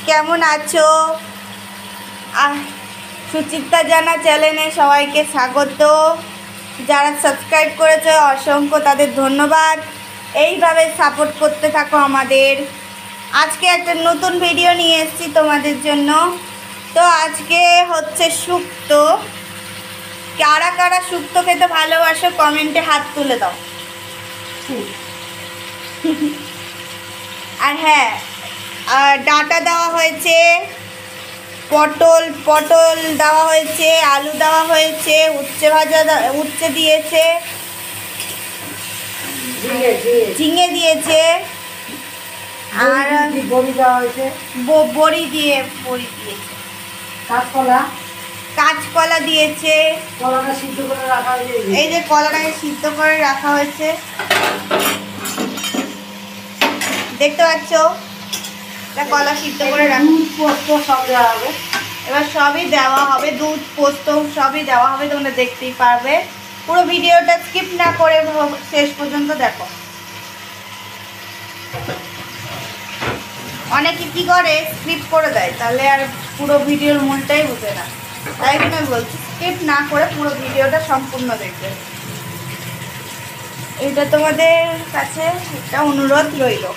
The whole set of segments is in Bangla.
কেমন আছো? সুচিত্রা জানা চ্যানেলে সবাইকে স্বাগত। যারা সাবস্ক্রাইব করেছে অসংখ্য তাদের ধন্যবাদ। এইভাবে সাপোর্ট করতে থাকো আমাদের। আজকে একটা নতুন ভিডিও নিয়ে এসেছি তোমাদের জন্য। তো আজকে হচ্ছে শুক্তো। কারা কারা শুক্তো খেতে ভালোবাসো কমেন্টে হাত তুলে দাও। আর হ্যাঁ, ডাঁটা দেওয়া হয়েছে, পটল দেওয়া হয়েছে, আলু দেওয়া হয়েছে, উচ্ছে দিয়েছে, ঝিঙে দিয়েছে, আর বড়ি দিয়েছে, কাঁচকলা দিয়েছে। এই যে কলাটাকে সিদ্ধ করে রাখা হয়েছে, দেখতে পাচ্ছ? কলা সিদ্ধ করে পোস্ত সব দেওয়া হবে। এবার সবই দেওয়া হবে, দুধ পোস্ত সবই দেওয়া হবে। তোমরা দেখতেই পারবে। পুরো ভিডিওটা স্কিপ না করে শেষ পর্যন্ত দেখো। অনেকে কি করে স্কিপ করে দেয়, তাহলে আর পুরো ভিডিওর মূলটাই বুঝে না। তাই জন্য আমি বলছি স্কিপ না করে পুরো ভিডিওটা সম্পূর্ণ দেখবে। এটা তোমাদের কাছে একটা অনুরোধ রইল।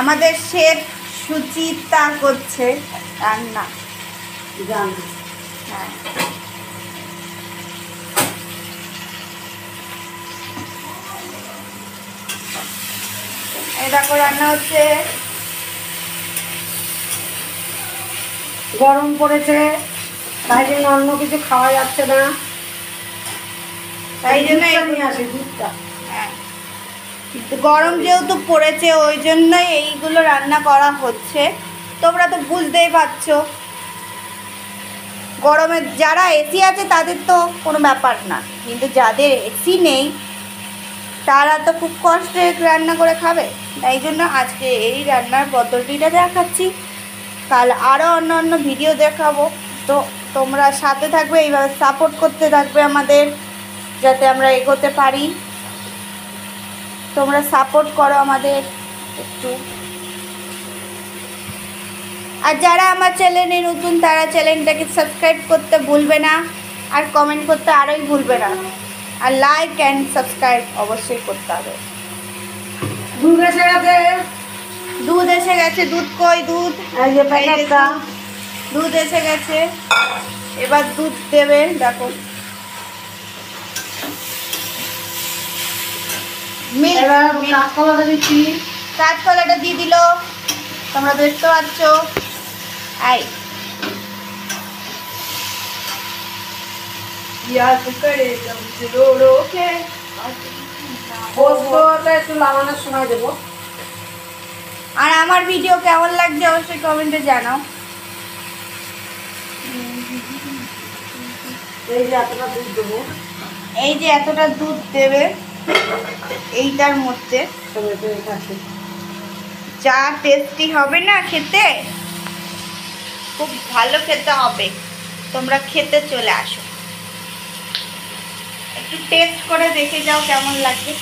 আমাদের শেফ সুচিত্রা করছে রান্না। হ্যাঁ, এই দেখো রান্না হচ্ছে। গরম পড়েছে, তাই জন্য অন্য কিছু খাওয়া যাচ্ছে না, তাই জন্য নিয়ে আসি দুধটা। হ্যাঁ, গরম যেহেতু পড়েছে ওই জন্যই এইগুলো রান্না করা হচ্ছে। তোমরা তো বুঝতেই পারছো, গরমে যারা এসি আছে তাদের তো কোনো ব্যাপার না, কিন্তু যাদের এসি নেই তারা তো খুব কষ্টে রান্না করে খাবে। তাই জন্য আজকে এই রান্নার পদ্ধতিটা দেখাচ্ছি। কাল আরও অন্য ভিডিও দেখাবো। তো তোমরা সাথে থাকবে, এইভাবে সাপোর্ট করতে থাকবে আমাদের, যাতে আমরা এগোতে পারি। তোমরা সাপোর্ট করো আমাদের একটু। আর যারা আমার চ্যানেলে নতুন তারা চ্যানেলটাকে সাবস্ক্রাইব করতে ভুলবে না, আর কমেন্ট করতে আরোই ভুলবে না, আর লাইক অ্যান্ড সাবস্ক্রাইব অবশ্যই করতে হবে। দুধ এসে গেছে, দুধ কই? দুধ দুধ এসে গেছে। এবার দুধ দেবে। দেখো কাঁচকলাটা দিচ্ছি। কাঁচকলাটা দিয়ে দিল, তোমরা দেখতে পাচ্ছ। আই একটু লাগানোর সময় দেবো। আর আমার ভিডিও কেমন লাগছে অবশ্যই কমেন্টে জানাও। এই যে এতটা দুধ দেবো, এই যে এতটা দুধ দেবে এইটার মধ্যে, যা টেস্টি হবে না খেতে, খুব ভালো খেতে হবে। তোমরা খেতে চলে আসো, একটু টেস্ট করে দেখে যাও কেমন লাগে।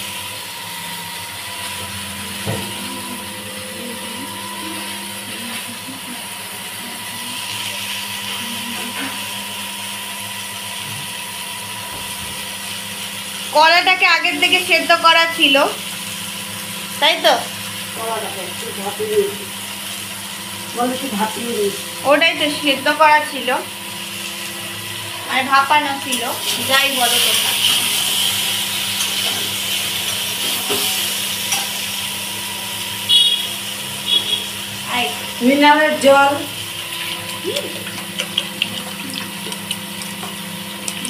কলাটাকে আগের থেকে সেদ্ধ করা ছিল, তাই তো? ওটাই তো সেদ্ধ করা ছিল, মানে ভাপানো ছিল, যাই বলো তোমরা। মিনারের জল,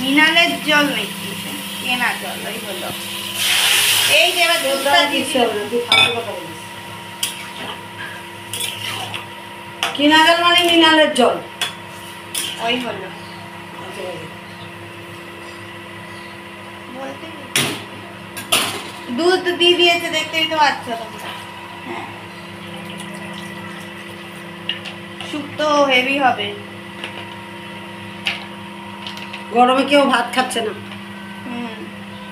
মিনারের জল নাকি কেনা জল? ওই হলো। এই যে এবার দুধটা দিচ্ছি। কিনা জল মানে মিনারের জল, ওই হলো। দুধ দিয়ে দিয়েছে, দেখতেই তো পাচ্ছ তোমরা। হ্যাঁ, শুক্তো হেভি হবে। গরমে কেউ ভাত খাচ্ছে না।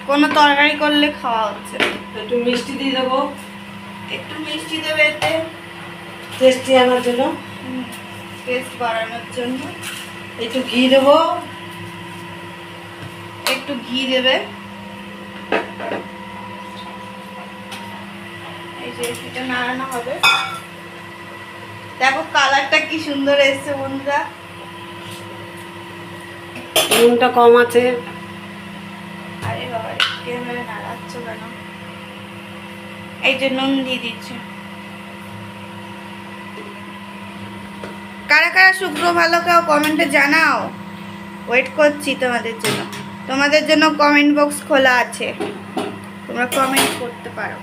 কোনো তরকারি করলে খাওয়া হচ্ছে না। একটু মিষ্টি দিয়ে দেবো, একটু মিষ্টি দেবে এতে, টেস্টি আনার জন্য, টেস্ট বাড়ানোর জন্য। একটু ঘি দেবো, একটু ঘি দেবে। এই যে এটা নাড়ানো হবে। দেখো কালারটা কি সুন্দর এসেছে বন্ধুরা। নুনটা কম আছে। আরে বাবা ক্যামেরা নাড়াচ্ছ কেন? এই যে নুন দিয়ে দিচ্ছি। কারা কারা শুক্তো ভালো কেউ কমেন্টে জানাও, ওয়েট করছি তোমাদের জন্য। তোমাদের জন্য কমেন্ট বক্স খোলা আছে, তোমরা কমেন্ট করতে পারো।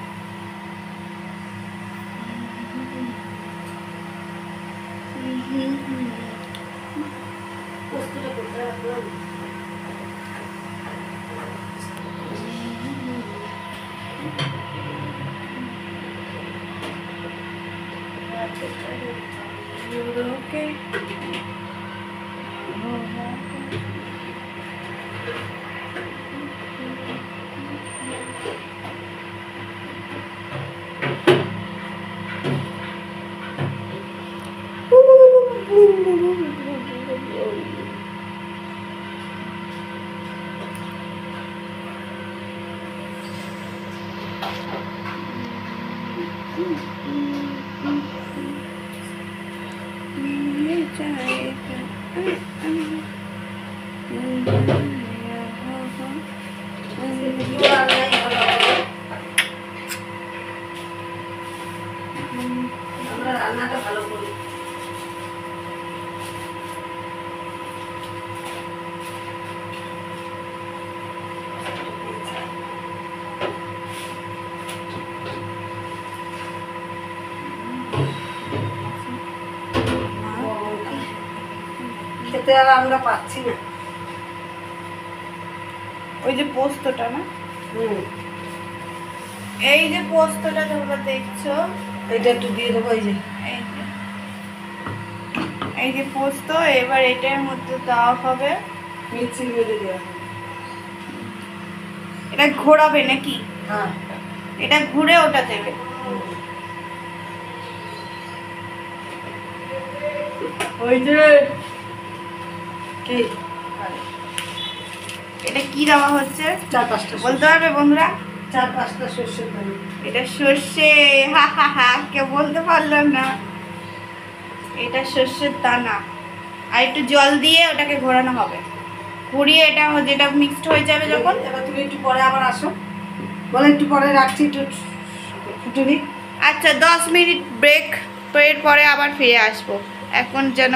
Okay. আমরা রান্নাটা ভালো করি। খেতে আর আমরা পাচ্ছি না। ওই যে পোস্তটা না, এই যে পোস্তটা তোমরা দেখছো, এটা একটু দিয়ে দেবো। এই যে পোস্ত, এবার এটার মধ্যে দেওয়া হবে। মিক্সির মধ্যে দেওয়া হবে। এটা ঘোরাবে নাকি? হ্যাঁ, এটা ঘুরে ওটা দেবে। ওই যে কি এটা কি দেওয়া হচ্ছে 4-5টা বলতে পারবে বন্ধুরা? 4-5টা সর্ষের দানা। এটা সর্ষে, হা হা হা, কেউ বলতে পারলো না। এটা সর্ষের দানা, আর একটু জল দিয়ে ওটাকে ঘোরানো হবে। ঘুরিয়ে এটা যেটা মিক্সড হয়ে যাবে যখন। এবার তুমি একটু পরে আবার আসো, বলে একটু পরে রাখছি, একটু ফুটে নিই। আচ্ছা 10 মিনিট ব্রেক, এর পরে আবার ফিরে আসবো। এখন যেন